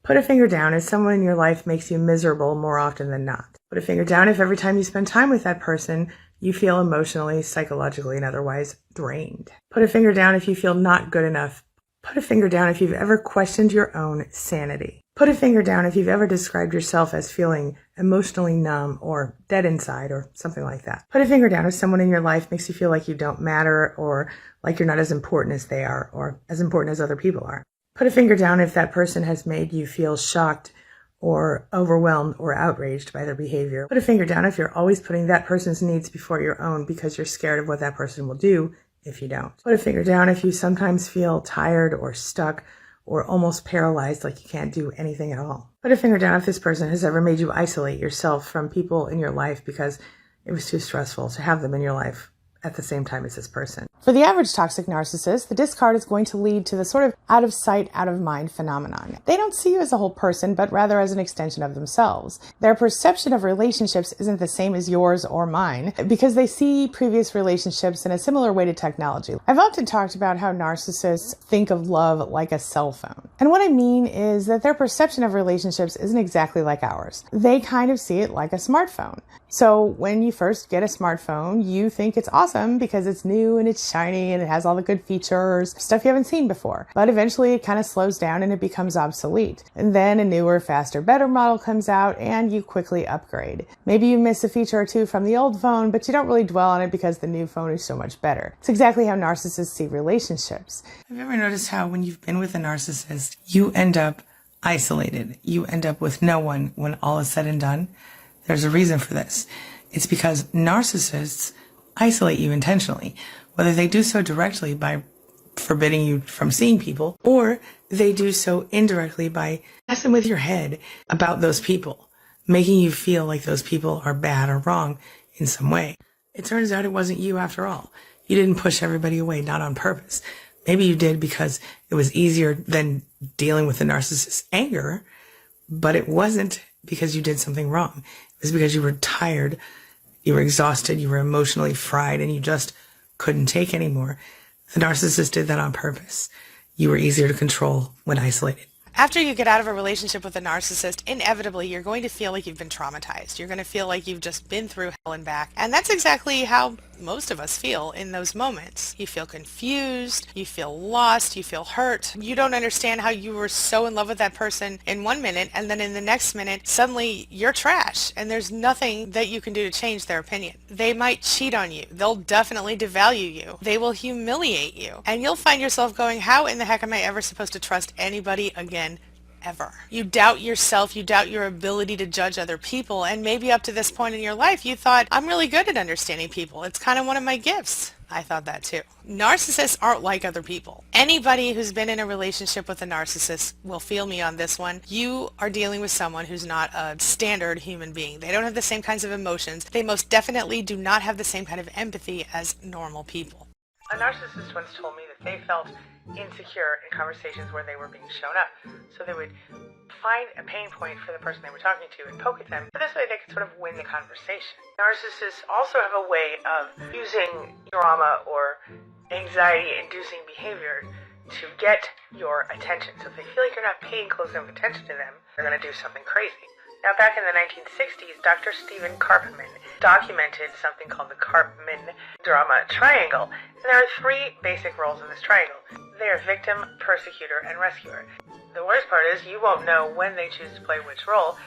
Put a finger down if someone in your life makes you miserable more often than not. Put a finger down if every time you spend time with that person, you feel emotionally, psychologically, and otherwise drained. Put a finger down if you feel not good enough. Put a finger down if you've ever questioned your own sanity. Put a finger down if you've ever described yourself as feeling emotionally numb or dead inside or something like that. Put a finger down if someone in your life makes you feel like you don't matter or like you're not as important as they are or as important as other people are. Put a finger down if that person has made you feel shocked or overwhelmed or outraged by their behavior. Put a finger down if you're always putting that person's needs before your own because you're scared of what that person will do if you don't. Put a finger down if you sometimes feel tired or stuck or almost paralyzed, like you can't do anything at all. Put a finger down if this person has ever made you isolate yourself from people in your life because it was too stressful to have them in your life at the same time as this person. For the average toxic narcissist, the discard is going to lead to the sort of out of sight, out of mind phenomenon. They don't see you as a whole person, but rather as an extension of themselves. Their perception of relationships isn't the same as yours or mine because they see previous relationships in a similar way to technology. I've often talked about how narcissists think of love like a cell phone. And what I mean is that their perception of relationships isn't exactly like ours. They kind of see it like a smartphone. So when you first get a smartphone, you think it's awesome because it's new and it's shiny and it has all the good features, stuff you haven't seen before. But eventually it kind of slows down and it becomes obsolete. And then a newer, faster, better model comes out and you quickly upgrade. Maybe you miss a feature or two from the old phone, but you don't really dwell on it because the new phone is so much better. It's exactly how narcissists see relationships. Have you ever noticed how when you've been with a narcissist, you end up isolated? You end up with no one when all is said and done? There's a reason for this. It's because narcissists isolate you intentionally, whether they do so directly by forbidding you from seeing people, or they do so indirectly by messing with your head about those people, making you feel like those people are bad or wrong in some way. It turns out it wasn't you after all. You didn't push everybody away, not on purpose. Maybe you did because it was easier than dealing with the narcissist's anger, but it wasn't because you did something wrong. It was because you were tired, you were exhausted, you were emotionally fried, and you just couldn't take anymore. The narcissist did that on purpose. You were easier to control when isolated. After you get out of a relationship with a narcissist, inevitably you're going to feel like you've been traumatized. You're going to feel like you've just been through hell and back. And that's exactly how most of us feel in those moments. You feel confused, you feel lost, you feel hurt. You don't understand how you were so in love with that person in 1 minute, and then in the next minute, suddenly you're trash, and there's nothing that you can do to change their opinion. They might cheat on you. They'll definitely devalue you. They will humiliate you. And you'll find yourself going, how in the heck am I ever supposed to trust anybody again? Ever. You doubt yourself, you doubt your ability to judge other people, and maybe up to this point in your life you thought, I'm really good at understanding people. It's kind of one of my gifts. I thought that too. Narcissists aren't like other people. Anybody who's been in a relationship with a narcissist will feel me on this one. You are dealing with someone who's not a standard human being. They don't have the same kinds of emotions. They most definitely do not have the same kind of empathy as normal people. A narcissist once told me that they felt insecure in conversations where they were being shown up. So they would find a pain point for the person they were talking to and poke at them. So this way they could sort of win the conversation. Narcissists also have a way of using drama or anxiety-inducing behavior to get your attention. So if they feel like you're not paying close enough attention to them, they're going to do something crazy. Now, back in the 1960s, Dr. Stephen Karpman documented something called the Karpman drama triangle. And there are three basic roles in this triangle. They are victim, persecutor, and rescuer. The worst part is you won't know when they choose to play which role,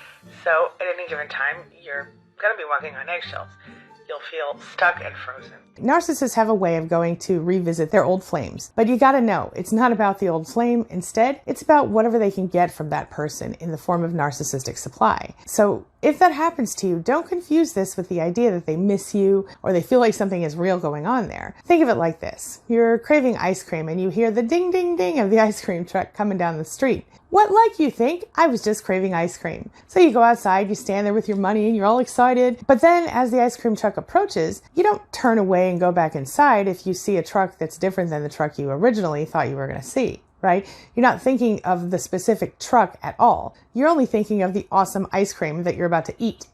so at any given time, you're going to be walking on eggshells. You'll feel stuck and frozen. Narcissists have a way of going to revisit their old flames. But you gotta know, it's not about the old flame. Instead, it's about whatever they can get from that person in the form of narcissistic supply. So if that happens to you, don't confuse this with the idea that they miss you or they feel like something is real going on there. Think of it like this. You're craving ice cream and you hear the ding, ding, ding of the ice cream truck coming down the street. What like you think? I was just craving ice cream. So you go outside, you stand there with your money and you're all excited. But then as the ice cream truck approaches, you don't turn away and go back inside if you see a truck that's different than the truck you originally thought you were going to see. Right? You're not thinking of the specific truck at all. You're only thinking of the awesome ice cream that you're about to eat.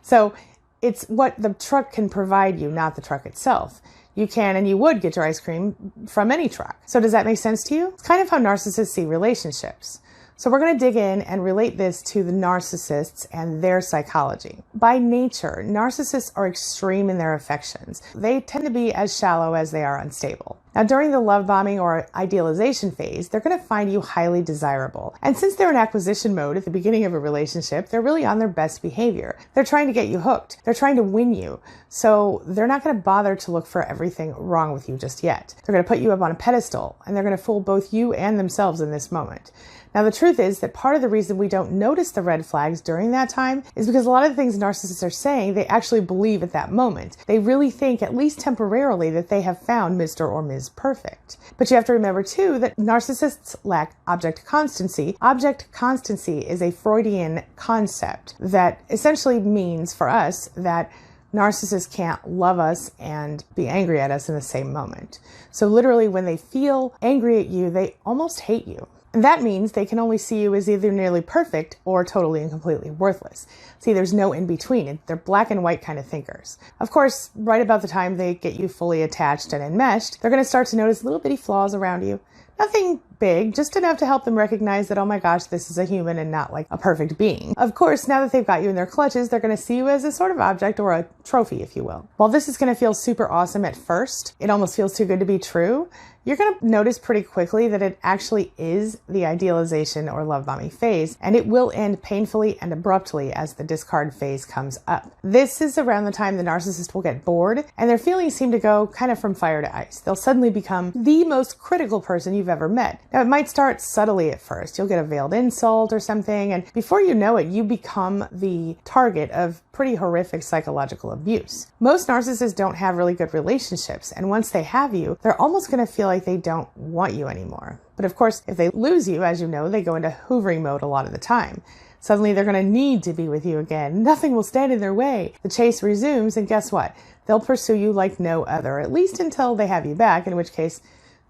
So it's what the truck can provide you, not the truck itself. You can and you would get your ice cream from any truck. So does that make sense to you? It's kind of how narcissists see relationships. So we're going to dig in and relate this to the narcissists and their psychology. By nature, narcissists are extreme in their affections. They tend to be as shallow as they are unstable. Now, during the love bombing or idealization phase, they're going to find you highly desirable. And since they're in acquisition mode at the beginning of a relationship, they're really on their best behavior. They're trying to get you hooked. They're trying to win you. So they're not going to bother to look for everything wrong with you just yet. They're going to put you up on a pedestal, and they're going to fool both you and themselves in this moment. Now, the truth is that part of the reason we don't notice the red flags during that time is because a lot of the things narcissists are saying, they actually believe at that moment. They really think, at least temporarily, that they have found Mr. or Ms. Perfect. But you have to remember, too, that narcissists lack object constancy. Object constancy is a Freudian concept that essentially means for us that narcissists can't love us and be angry at us in the same moment. So literally, when they feel angry at you, they almost hate you. And that means they can only see you as either nearly perfect or totally and completely worthless. See, there's no in between. They're black and white kind of thinkers. Of course, right about the time they get you fully attached and enmeshed, they're going to start to notice little bitty flaws around you. Nothing big, just enough to help them recognize that, oh my gosh, this is a human and not like a perfect being. Of course, now that they've got you in their clutches, they're going to see you as a sort of object or a trophy, if you will. While this is going to feel super awesome at first, it almost feels too good to be true, you're going to notice pretty quickly that it actually is the idealization or love bombing phase, and it will end painfully and abruptly as the discard phase comes up. This is around the time the narcissist will get bored, and their feelings seem to go kind of from fire to ice. They'll suddenly become the most critical person you've ever met. Now, it might start subtly at first. You'll get a veiled insult or something, and before you know it, you become the target of pretty horrific psychological abuse. Most narcissists don't have really good relationships, and once they have you, they're almost going to feel like they don't want you anymore. But of course, if they lose you, as you know, they go into hoovering mode a lot of the time. Suddenly, they're going to need to be with you again. Nothing will stand in their way. The chase resumes, and guess what? They'll pursue you like no other, at least until they have you back, in which case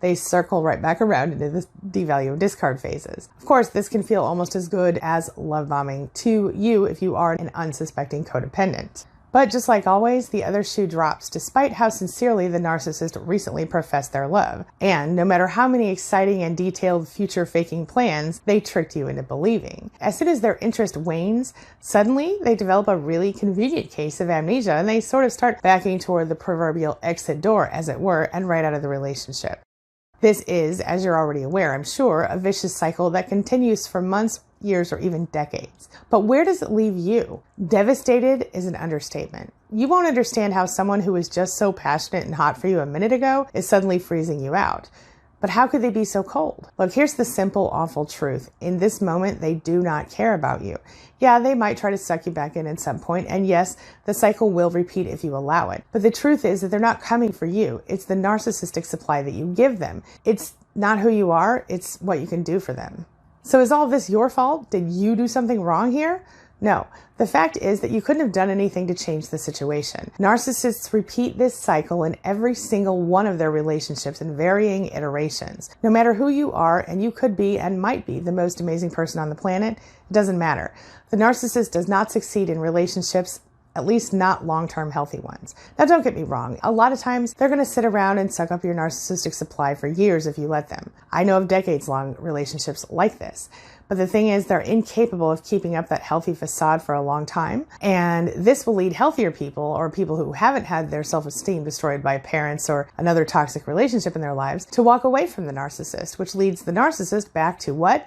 they circle right back around into the devalue and discard phases. Of course, this can feel almost as good as love bombing to you if you are an unsuspecting codependent. But just like always, the other shoe drops, despite how sincerely the narcissist recently professed their love. And no matter how many exciting and detailed future-faking plans they tricked you into believing. As soon as their interest wanes, suddenly they develop a really convenient case of amnesia, and they sort of start backing toward the proverbial exit door, as it were, and right out of the relationship. This is, as you're already aware, I'm sure, a vicious cycle that continues for months, years, or even decades. But where does it leave you? Devastated is an understatement. You won't understand how someone who was just so passionate and hot for you a minute ago is suddenly freezing you out. But how could they be so cold? Look, here's the simple, awful truth. In this moment, they do not care about you. Yeah, they might try to suck you back in at some point, and yes, the cycle will repeat if you allow it. But the truth is that they're not coming for you. It's the narcissistic supply that you give them. It's not who you are, it's what you can do for them. So is all this your fault? Did you do something wrong here? No. The fact is that you couldn't have done anything to change the situation. Narcissists repeat this cycle in every single one of their relationships in varying iterations. No matter who you are, and you could be and might be the most amazing person on the planet, it doesn't matter. The narcissist does not succeed in relationships, at least not long-term healthy ones. Now, don't get me wrong. A lot of times, they're going to sit around and suck up your narcissistic supply for years if you let them. I know of decades-long relationships like this. But the thing is, they're incapable of keeping up that healthy facade for a long time. And this will lead healthier people, or people who haven't had their self-esteem destroyed by parents or another toxic relationship in their lives, to walk away from the narcissist, which leads the narcissist back to what?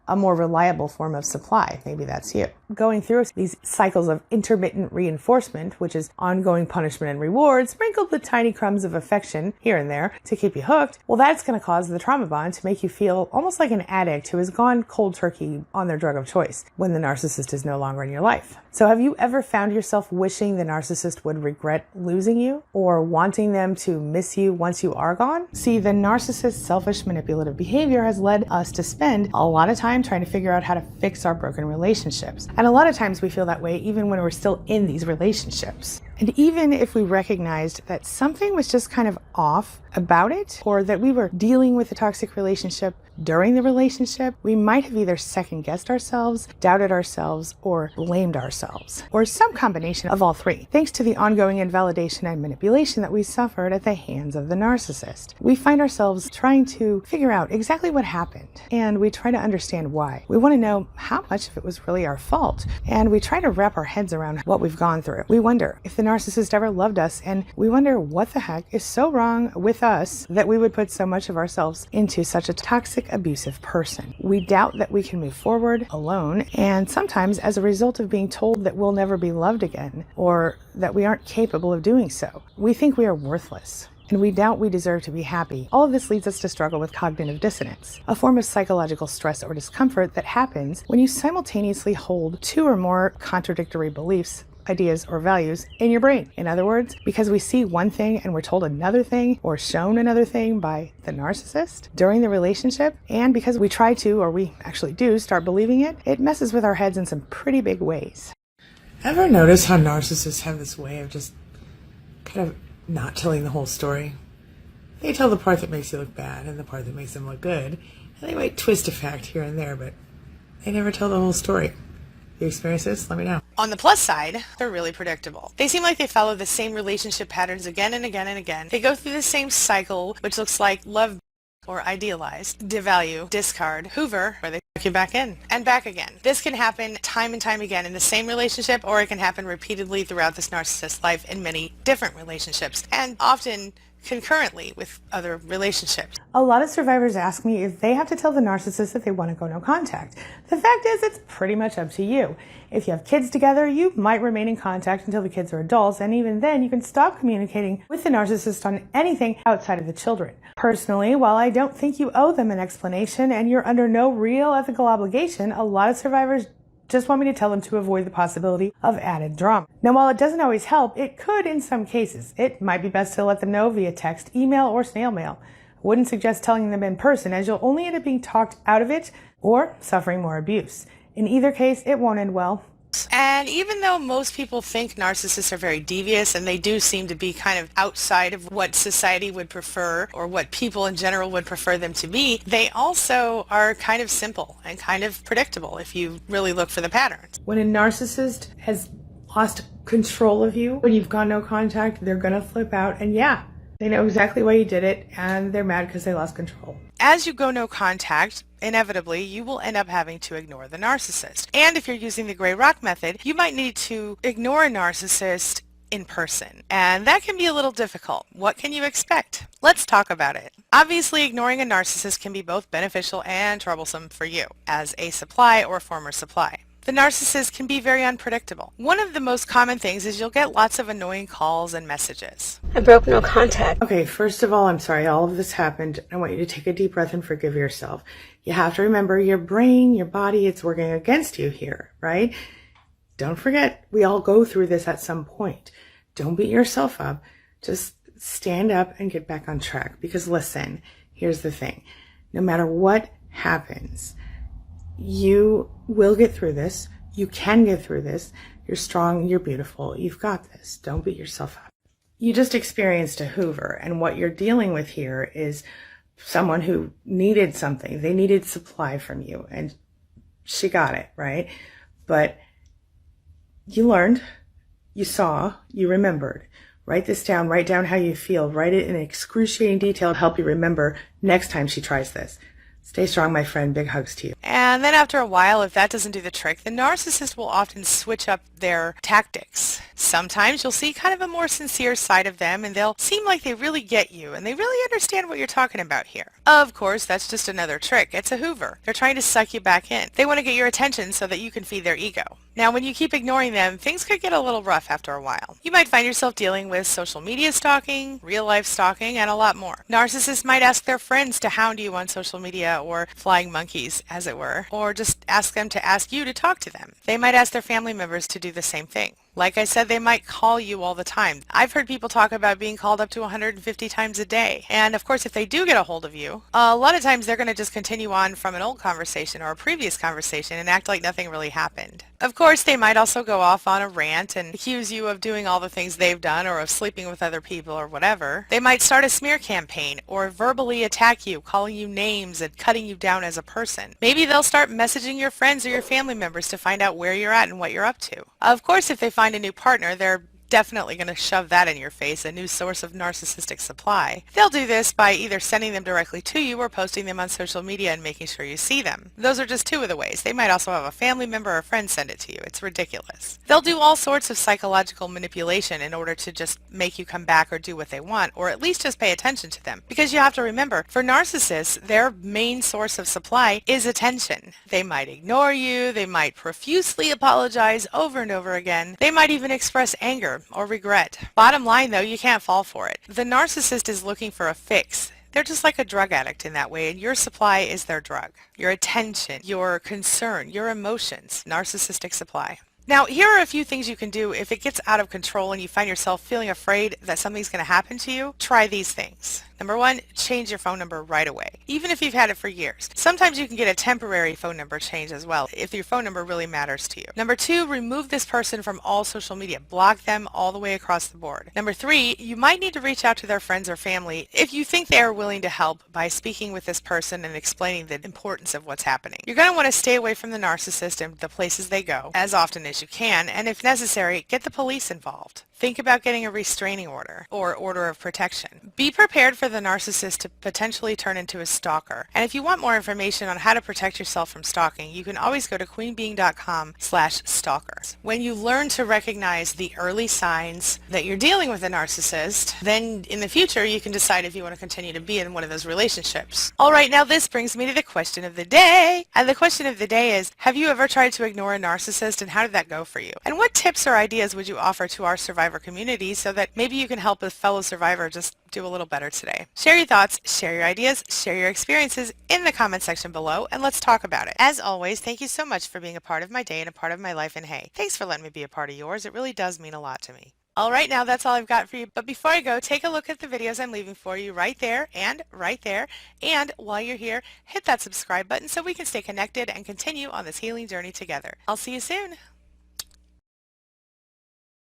A more reliable form of supply. Maybe that's you. Going through these cycles of intermittent reinforcement, which is ongoing punishment and reward, sprinkled with tiny crumbs of affection here and there to keep you hooked, well, that's going to cause the trauma bond to make you feel almost like an addict who has gone cold turkey on their drug of choice when the narcissist is no longer in your life. So have you ever found yourself wishing the narcissist would regret losing you, or wanting them to miss you once you are gone? See, the narcissist's selfish manipulative behavior has led us to spend a lot of time trying to figure out how to fix our broken relationships. And a lot of times we feel that way even when we're still in these relationships. And even if we recognized that something was just kind of off about it, or that we were dealing with a toxic relationship during the relationship, we might have either second-guessed ourselves, doubted ourselves, or blamed ourselves, or some combination of all three, thanks to the ongoing invalidation and manipulation that we suffered at the hands of the narcissist. We find ourselves trying to figure out exactly what happened, and we try to understand why. We want to know how much of it was really our fault, and we try to wrap our heads around what we've gone through. We wonder if the narcissist ever loved us, and we wonder what the heck is so wrong with us that we would put so much of ourselves into such a toxic, abusive person. We doubt that we can move forward alone, and sometimes as a result of being told that we'll never be loved again, or that we aren't capable of doing so. We think we are worthless, and we doubt we deserve to be happy. All of this leads us to struggle with cognitive dissonance, a form of psychological stress or discomfort that happens when you simultaneously hold two or more contradictory beliefs, ideas, or values in your brain. In other words, because we see one thing and we're told another thing or shown another thing by the narcissist during the relationship, and because we try to, or we actually do, start believing it, it messes with our heads in some pretty big ways. Ever notice how narcissists have this way of just kind of not telling the whole story? They tell the part that makes you look bad and the part that makes them look good, and they might twist a fact here and there, but they never tell the whole story. You experience this? Let me know. On the plus side, they're really predictable. They seem like they follow the same relationship patterns again and again and again. They go through the same cycle, which looks like love or idealize, devalue, discard, hoover, where they suck you back in and back again. This can happen time and time again in the same relationship, or it can happen repeatedly throughout this narcissist's life in many different relationships, and often concurrently with other relationships. A lot of survivors ask me if they have to tell the narcissist that they want to go no contact. The fact is, it's pretty much up to you. If you have kids together, you might remain in contact until the kids are adults, and even then you can stop communicating with the narcissist on anything outside of the children. Personally, while I don't think you owe them an explanation and you're under no real ethical obligation, a lot of survivors just want me to tell them to avoid the possibility of added drama. Now, while it doesn't always help, it could in some cases. It might be best to let them know via text, email, or snail mail. I wouldn't suggest telling them in person, as you'll only end up being talked out of it or suffering more abuse. In either case, it won't end well. And even though most people think narcissists are very devious, and they do seem to be kind of outside of what society would prefer or what people in general would prefer them to be, they also are kind of simple and kind of predictable if you really look for the patterns. When a narcissist has lost control of you, when you've gone no contact, they're going to flip out, and yeah, they know exactly why you did it, and they're mad because they lost control. As you go no contact, inevitably, you will end up having to ignore the narcissist. And if you're using the gray rock method, you might need to ignore a narcissist in person. And that can be a little difficult. What can you expect? Let's talk about it. Obviously, ignoring a narcissist can be both beneficial and troublesome for you as a supply or former supply. The narcissist can be very unpredictable. One of the most common things is you'll get lots of annoying calls and messages. I broke no contact. Okay, first of all, I'm sorry all of this happened. I want you to take a deep breath and forgive yourself. You have to remember your brain, your body, it's working against you here, right? Don't forget, we all go through this at some point. Don't beat yourself up. Just stand up and get back on track. Because listen, here's the thing. No matter what happens, you will get through this. You can get through this. You're strong. You're beautiful. You've got this. Don't beat yourself up. You just experienced a hoover, and what you're dealing with here is someone who needed something. They needed supply from you, and she got it, right? But you learned, you saw, you remembered. Write this down. Write down how you feel. Write it in excruciating detail to help you remember next time she tries this. Stay strong, my friend. Big hugs to you. And then after a while, if that doesn't do the trick, the narcissist will often switch up their tactics. Sometimes you'll see kind of a more sincere side of them, and they'll seem like they really get you and they really understand what you're talking about here. Of course, that's just another trick. It's a hoover. They're trying to suck you back in. They want to get your attention so that you can feed their ego. Now, when you keep ignoring them, things could get a little rough after a while. You might find yourself dealing with social media stalking, real-life stalking, and a lot more. Narcissists might ask their friends to hound you on social media, or flying monkeys, as it were, or just ask them to ask you to talk to them. They might ask their family members to do the same thing. Like I said, they might call you all the time. I've heard people talk about being called up to 150 times a day. And of course, if they do get a hold of you, a lot of times they're going to just continue on from an old conversation or a previous conversation and act like nothing really happened. Of course, they might also go off on a rant and accuse you of doing all the things they've done or of sleeping with other people or whatever. They might start a smear campaign or verbally attack you, calling you names and cutting you down as a person. Maybe they'll start messaging your friends or your family members to find out where you're at and what you're up to. Of course, if they find a new partner, they're definitely going to shove that in your face, a new source of narcissistic supply. They'll do this by either sending them directly to you or posting them on social media and making sure you see them. Those are just two of the ways. They might also have a family member or a friend send it to you. It's ridiculous. They'll do all sorts of psychological manipulation in order to just make you come back or do what they want, or at least just pay attention to them. Because you have to remember, for narcissists, their main source of supply is attention. They might ignore you, they might profusely apologize over and over again, they might even express anger or regret. Bottom line though, you can't fall for it. The narcissist is looking for a fix. They're just like a drug addict in that way, and your supply is their drug. Your attention, your concern, your emotions, narcissistic supply. Now, here are a few things you can do if it gets out of control and you find yourself feeling afraid that something's going to happen to you. Try these things. Number one, change your phone number right away, even if you've had it for years. Sometimes you can get a temporary phone number change as well, if your phone number really matters to you. Number two, remove this person from all social media. Block them all the way across the board. Number three, you might need to reach out to their friends or family if you think they are willing to help by speaking with this person and explaining the importance of what's happening. You're going to want to stay away from the narcissist and the places they go as often as you can, and if necessary, get the police involved. Think about getting a restraining order or order of protection. Be prepared for the narcissist to potentially turn into a stalker. And if you want more information on how to protect yourself from stalking, you can always go to queenbeing.com/stalkers. When you learn to recognize the early signs that you're dealing with a narcissist, then in the future you can decide if you want to continue to be in one of those relationships. All right, now this brings me to the question of the day. And the question of the day is, have you ever tried to ignore a narcissist, and how did that go for you? And what tips or ideas would you offer to our survivor community so that maybe you can help a fellow survivor just do a little better today? Share your thoughts, share your ideas, share your experiences in the comment section below, and let's talk about it. As always, thank you so much for being a part of my day and a part of my life, and hey, thanks for letting me be a part of yours. It really does mean a lot to me. All right, now that's all I've got for you. But before I go, take a look at the videos I'm leaving for you right there and right there. And while you're here, hit that subscribe button so we can stay connected and continue on this healing journey together. I'll see you soon.